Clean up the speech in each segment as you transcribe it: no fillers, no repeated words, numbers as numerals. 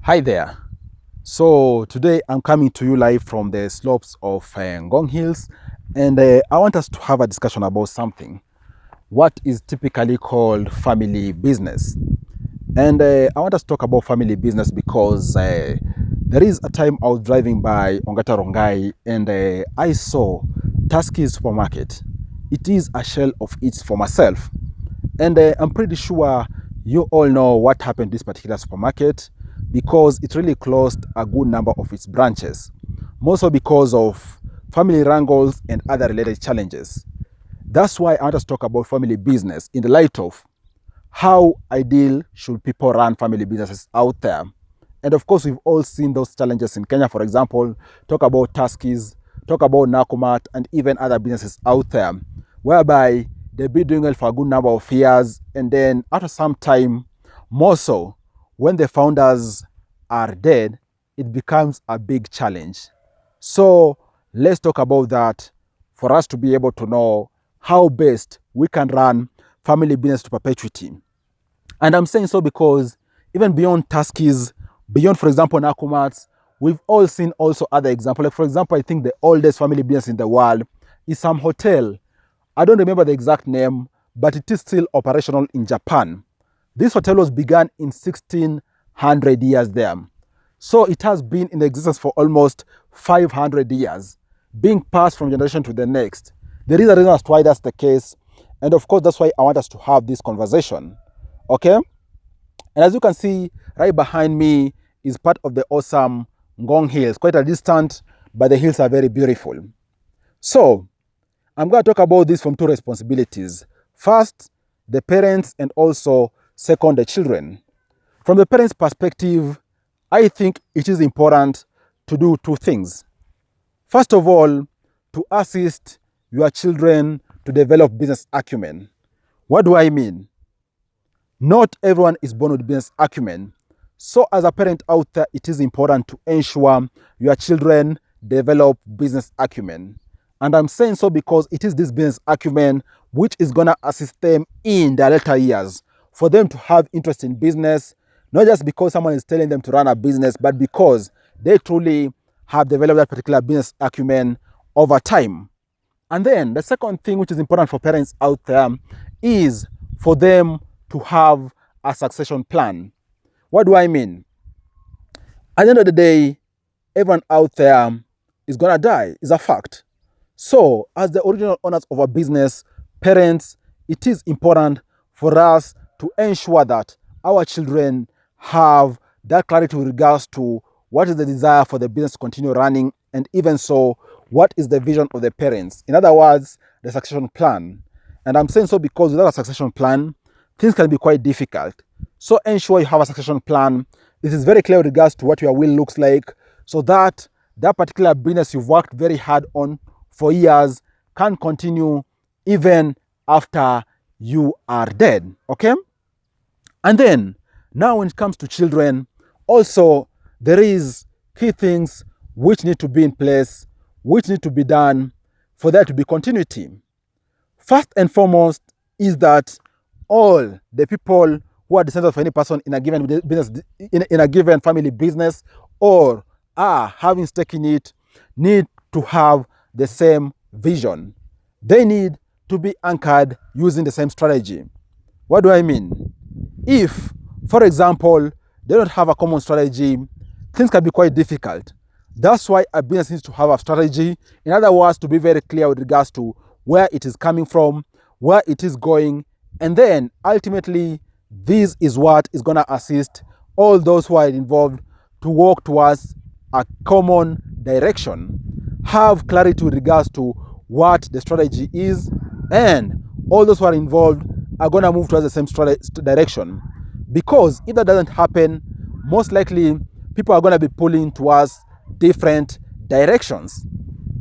Hi there. So today I'm coming to you live from the slopes of Ngong Hills, and I want us to have a discussion about something, what is typically called family business. And I want us to talk about family business because there is a time I was driving by Ongata Rongai, and I saw Tusky's supermarket. It is a shell of its former self. And I'm pretty sure you all know what happened to this particular supermarket because it really closed a good number of its branches, mostly because of family wrangles and other related challenges. That's why I want us to talk about family business in the light of how ideal should people run family businesses out there. And of course, we've all seen those challenges in Kenya, for example, talk about Tuskys, talk about Nakumat, and even other businesses out there, whereby they've been doing well for a good number of years, and then after some time, more so, when the founders are dead, it becomes a big challenge. So let's talk about that for us to be able to know how best we can run family business to perpetuity. And I'm saying so because even beyond Tuskys, beyond, for example, Nakumats, we've all seen also other examples. Like, for example, I think the oldest family business in the world is some hotel. I don't remember the exact name, but it is still operational in Japan. This hotel was begun in 1600 years there. So it has been in existence for almost 500 years, being passed from generation to the next. There is a reason as to why that's the case. And of course, that's why I want us to have this conversation. Okay? And as you can see, right behind me is part of the awesome Ngong Hills, quite a distant, but the hills are very beautiful. So, I'm going to talk about this from two responsibilities. First, the parents, and also second, the children. From the parents' perspective, I think it is important to do two things. First of all, to assist your children to develop business acumen. What do I mean? Not everyone is born with business acumen. So as a parent out there, it is important to ensure your children develop business acumen. And I'm saying so because it is this business acumen which is going to assist them in their later years, for them to have interest in business, not just because someone is telling them to run a business, but because they truly have developed that particular business acumen over time. And then the second thing which is important for parents out there is for them to have a succession plan. What do I mean? At the end of the day, everyone out there is going to die, is a fact. So, as the original owners of a business, parents, it is important for us to ensure that our children have that clarity with regards to what is the desire for the business to continue running, and even so, what is the vision of the parents. In other words, the succession plan. And I'm saying so because without a succession plan, things can be quite difficult. So ensure you have a succession plan. This is very clear with regards to what your will looks like, so that that particular business you've worked very hard on for years can continue even after you are dead. Okay? And then, now when it comes to children, also there is key things which need to be in place, which need to be done for there to be continuity. First and foremost is that all the people who are descendants of any person in a given business, in a given family business, or are having stake in it, need to have the same vision. They need to be anchored using the same strategy. What do I mean? If, for example, they don't have a common strategy, things can be quite difficult. That's why a business needs to have a strategy. In other words, to be very clear with regards to where it is coming from, where it is going, and then ultimately, this is what is going to assist all those who are involved to work towards a common direction. Have clarity with regards to what the strategy is, and all those who are involved are going to move towards the same direction. Because if that doesn't happen, most likely people are going to be pulling towards different directions.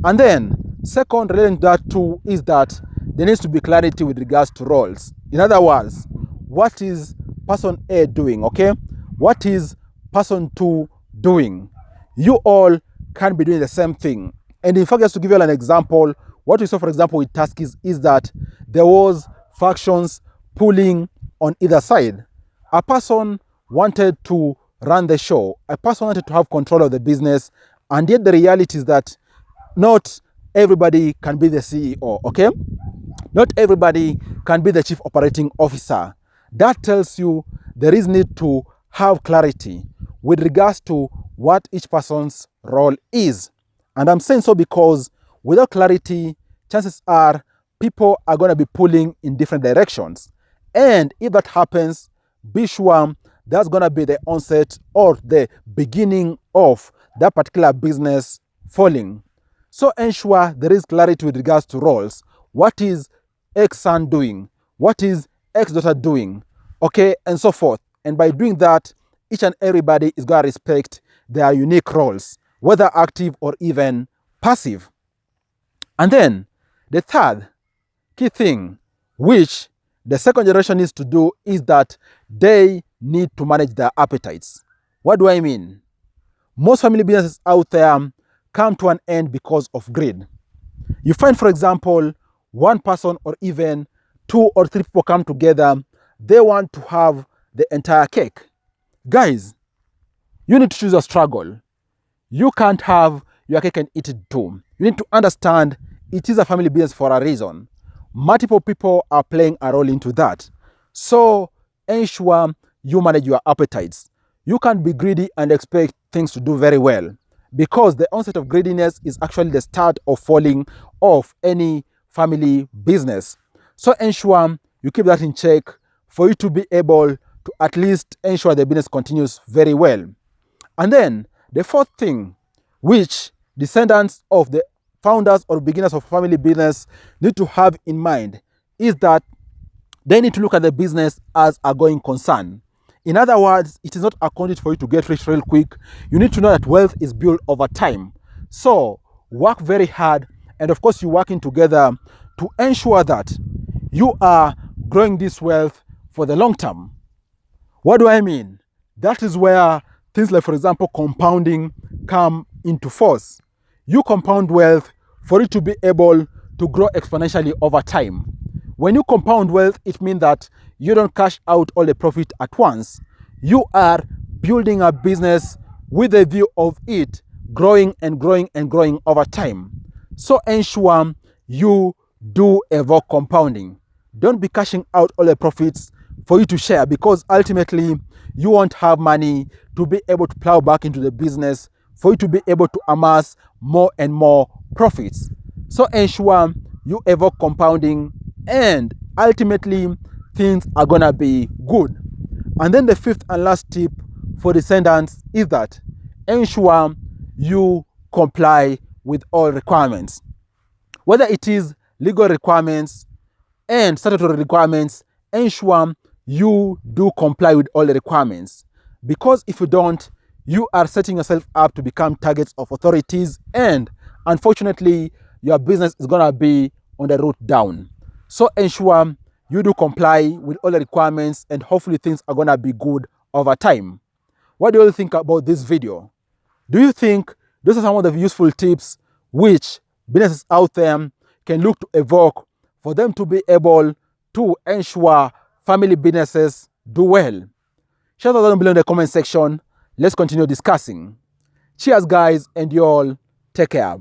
And then, second, relating to that too, is that there needs to be clarity with regards to roles. In other words, what is person A doing, okay? What is person 2 doing? You all can be doing the same thing. And in fact, just to give you an example, what we saw, for example, with Tuskys is that there was factions pulling on either side. A person wanted to run the show. A person wanted to have control of the business, and yet the reality is that not everybody can be the CEO, okay? Not everybody can be the chief operating officer. That tells you there is need to have clarity with regards to what each person's role is. And I'm saying so because without clarity, chances are people are going to be pulling in different directions. And if that happens, be sure that's going to be the onset or the beginning of that particular business falling. So ensure there is clarity with regards to roles. What is X son doing? What is X daughter doing? Okay, and so forth. And by doing that, each and everybody is going to respect their unique roles, whether active or even passive. And then the third key thing, which the second generation needs to do, is that they need to manage their appetites. What do I mean? Most family businesses out there come to an end because of greed. You find, for example, one person or even 2 or 3 people come together, they want to have the entire cake. Guys, you need to choose a struggle. You can't have your cake and eat it too. You need to understand it is a family business for a reason. Multiple people are playing a role into that. So ensure you manage your appetites. You can't be greedy and expect things to do very well, because the onset of greediness is actually the start of falling of any family business. So ensure you keep that in check for you to be able to at least ensure the business continues very well. And then the fourth thing, which descendants of the founders or beginners of family business need to have in mind, is that they need to look at the business as a going concern. In other words, it is not accounted for you to get rich real quick. You need to know that wealth is built over time. So work very hard, and of course, you're working together to ensure that you are growing this wealth for the long term. What do I mean? That is where things like, for example, compounding come into force. You compound wealth for it to be able to grow exponentially over time. When you compound wealth, it means that you don't cash out all the profit at once. You are building a business with a view of it growing and growing and growing over time. So ensure you do evoke compounding. Don't be cashing out all the profits for you to share, because ultimately you won't have money to be able to plow back into the business for you to be able to amass more and more profits. So ensure you evoke compounding, and ultimately things are gonna be good. And then the fifth and last tip for descendants is that ensure you comply with all requirements, whether it is legal requirements and statutory requirements. Ensure you do comply with all the requirements, because if you don't, you are setting yourself up to become targets of authorities, and unfortunately your business is going to be on the route down. So ensure you do comply with all the requirements, and hopefully things are going to be good over time. What do you think about this video? Do you think these are some of the useful tips which businesses out there can look to evoke for them to be able to ensure family businesses do well? Share that down below in the comment section. Let's continue discussing. Cheers, guys, and you all take care.